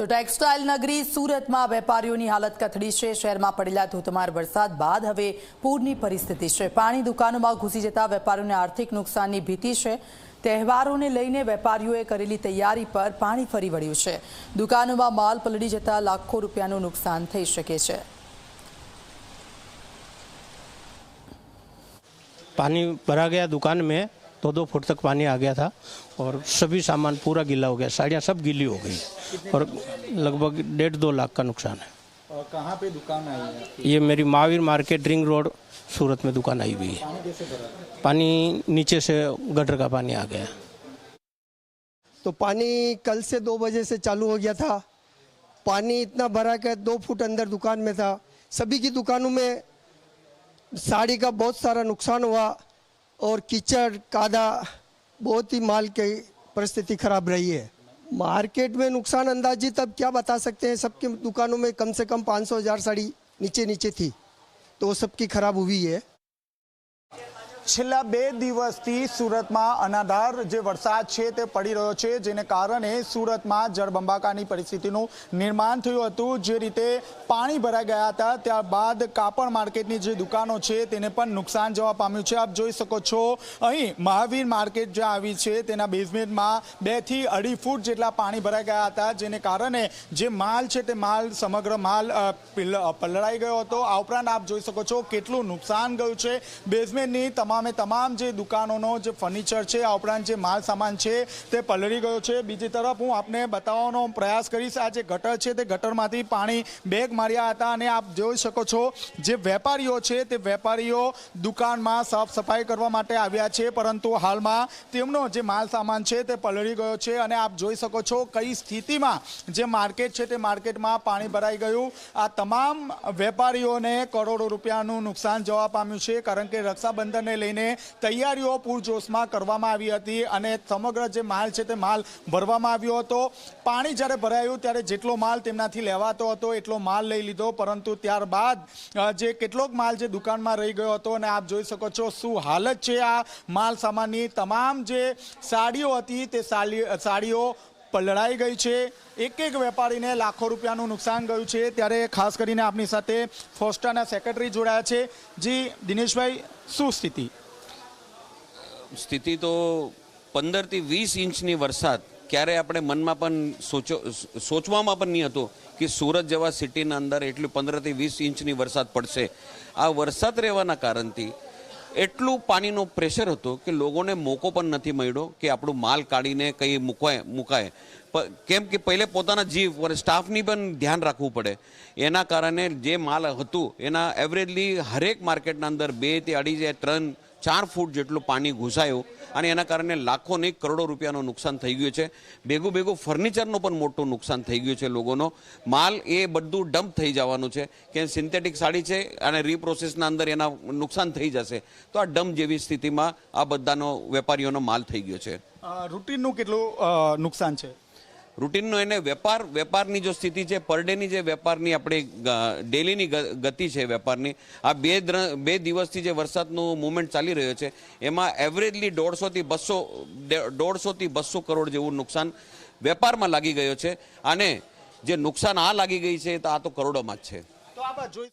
તો ટેક્સટાઇલ નગરી સુરતમાં વેપારીઓની હાલત કથળી છે। શહેરમાં પડેલા ધોધમાર વરસાદ બાદ હવે પૂરની પરિસ્થિતિ છે। પાણી દુકાનોમાં ઘૂસી જતા વેપારીઓને આર્થિક નુકસાનની ભીતિ છે। તહેવારોને લઈને વેપારીઓએ કરેલી તૈયારી પર પાણી ફરી વળ્યું છે। દુકાનોમાં માલ પલળી જતા લાખો રૂપિયાનું નુકસાન થઈ શકે છે। पानी भरा गया दुकान में, 2-2 फुट तक पानी आ गया था और सभी सामान पूरा गीला हो गया। साड़ियाँ सब गीली हो गई और लगभग 1.5-2 लाख का नुकसान है। और कहाँ पे दुकान आई है? ये मेरी महावीर मार्केट रिंग रोड सूरत में दुकान आई हुई है। पानी कैसे भरा? पानी नीचे से गटर का पानी आ गया। तो पानी कल से 2 बजे से चालू हो गया था। पानी इतना भरा कि 2 फुट अंदर दुकान में था। सभी की दुकानों में साड़ी का बहुत सारा नुकसान हुआ और कीचड़ कादा बहुत ही माल की परिस्थिति खराब रही है। मार्केट में नुकसान अंदाजित अब क्या बता सकते हैं। सबकी दुकानों में कम से कम 500,000 साड़ी नीचे थी, तो वो सबकी खराब हुई है। છેલ્લા 2 દિવસથી સુરતમાં અનાધાર જે વરસાદ છે તે પડી રહ્યો છે, જેને કારણે સુરતમાં જળબંબાકારની પરિસ્થિતિનું નિર્માણ થયું હતું। જે રીતે પાણી ભરાઈ ગયા હતા, ત્યારબાદ કાપડ માર્કેટની જે દુકાનો છે તેને પણ નુકસાન જવા પામ્યું છે। આપ જોઈ શકો છો અહીં મહાવીર માર્કેટ જે આવી છે તેના બેઝમેન્ટમાં 2 થી 2.5 ફૂટ જેટલા પાણી ભરાઈ ગયા હતા, જેને કારણે જે માલ છે તે માલ સમગ્ર માલ પલળાઈ ગયો હતો। આ ઉપરાંત આપ જોઈ શકો છો કેટલું નુકસાન ગયું છે બેઝમેન્ટની તમામ જે દુકાનોનો જે ફર્નિચર છે, આ ઉપરાંત જે માલ સામાન છે તે પલળી ગયો છે। બીજી તરફ હું આપને બતાવવાનો પ્રયાસ કરીશ, આ જે ગટર છે તે ગટરમાંથી પાણી બેગ માર્યા હતા અને આપ જોઈ શકો છો જે વેપારીઓ છે તે વેપારીઓ દુકાનમાં સાફ સફાઈ કરવા માટે આવ્યા છે, પરંતુ હાલમાં તેમનો જે માલ સામાન છે તે પલળી ગયો છે અને આપ જોઈ શકો છો કઈ સ્થિતિમાં જે માર્કેટ છે તે માર્કેટમાં પાણી ભરાઈ ગયું। આ તમામ વેપારીઓને કરોડો રૂપિયાનું નુકસાન જવા પામ્યું છે, કારણ કે રક્ષાબંધનને લઈને તૈયારીઓ પૂરજોશમાં કરવામાં આવી હતી અને સમગ્ર જે માલ છે તે માલ ભરવામાં આવ્યો હતો। પાણી જ્યારે ભરાયું ત્યારે જેટલો માલ તેમનાથી લેવાતો હતો એટલો માલ લઈ લીધો, પરંતુ ત્યારબાદ જે કેટલોક માલ જે દુકાનમાં રહી ગયો હતો અને આપ જોઈ શકો છો શું હાલત છે આ માલ સામાનની। તમામ જે સાડીઓ હતી તે સાડીઓ પલળાઈ ગઈ છે। એક વેપારીને લાખો રૂપિયાનું નુકસાન ગયું છે। ત્યારે ખાસ કરીને આપની સાથે ફોસ્ટાના સેક્રેટરી જોડાયા છે। જી દિનેશભાઈ, શું સ્થિતિ તો 15 થી 20 ઇંચની વરસાદ ક્યારે આપણે મનમાં પણ સોચવામાં પણ નહીં હતું કે સુરત જેવા સિટીના અંદર એટલું 15 થી 20 ઇંચની વરસાદ પડશે। આ વરસાદ રહેવાના કારણથી એટલું પાણીનો પ્રેશર હતો કે લોકોને મોકો પણ નથી મળ્યો કે આપણું માલ કાઢીને કંઈ મુકાય, કેમ કે પહેલે પોતાના જીવ અને સ્ટાફની પણ ધ્યાન રાખવું પડે। એના કારણે જે માલ હતું એના એવરેજલી હરેક માર્કેટના અંદર 2 થી 2.5 4 ફૂટ જેટલું પાણી ઘૂસાયું અને એના કારણે લાખો નહીં કરોડો રૂપિયાનું નુકસાન થઈ ગયું છે। ભેગું ફર્નિચરનું પણ મોટું નુકસાન થઈ ગયું છે। લોકોનો માલ એ બધું ડમ્પ થઈ જવાનું છે કે સિન્થેટિક સાડી છે અને રીપ્રોસેસના અંદર એના નુકસાન થઈ જશે, તો આ ડમ્પ જેવી સ્થિતિમાં આ બધાનો વેપારીઓનો માલ થઈ ગયો છે। રૂટીનનું કેટલું નુકસાન છે? રૂટીનનો એને વેપારની જો સ્થિતિ છે, પર ડેની જે વેપારની આપણે ડેલીની ગતિ છે વેપારની, આ 2 દિવસથી જે વરસાદનું મુવમેન્ટ ચાલી રહ્યો છે એમાં એવરેજલી 150 થી 200 કરોડ જેવું નુકસાન વેપારમાં લાગી ગયો છે અને જે નુકસાન આ લાગી ગઈ છે તો આ તો કરોડોમાં જ છે। તો આ બાદ જોઈ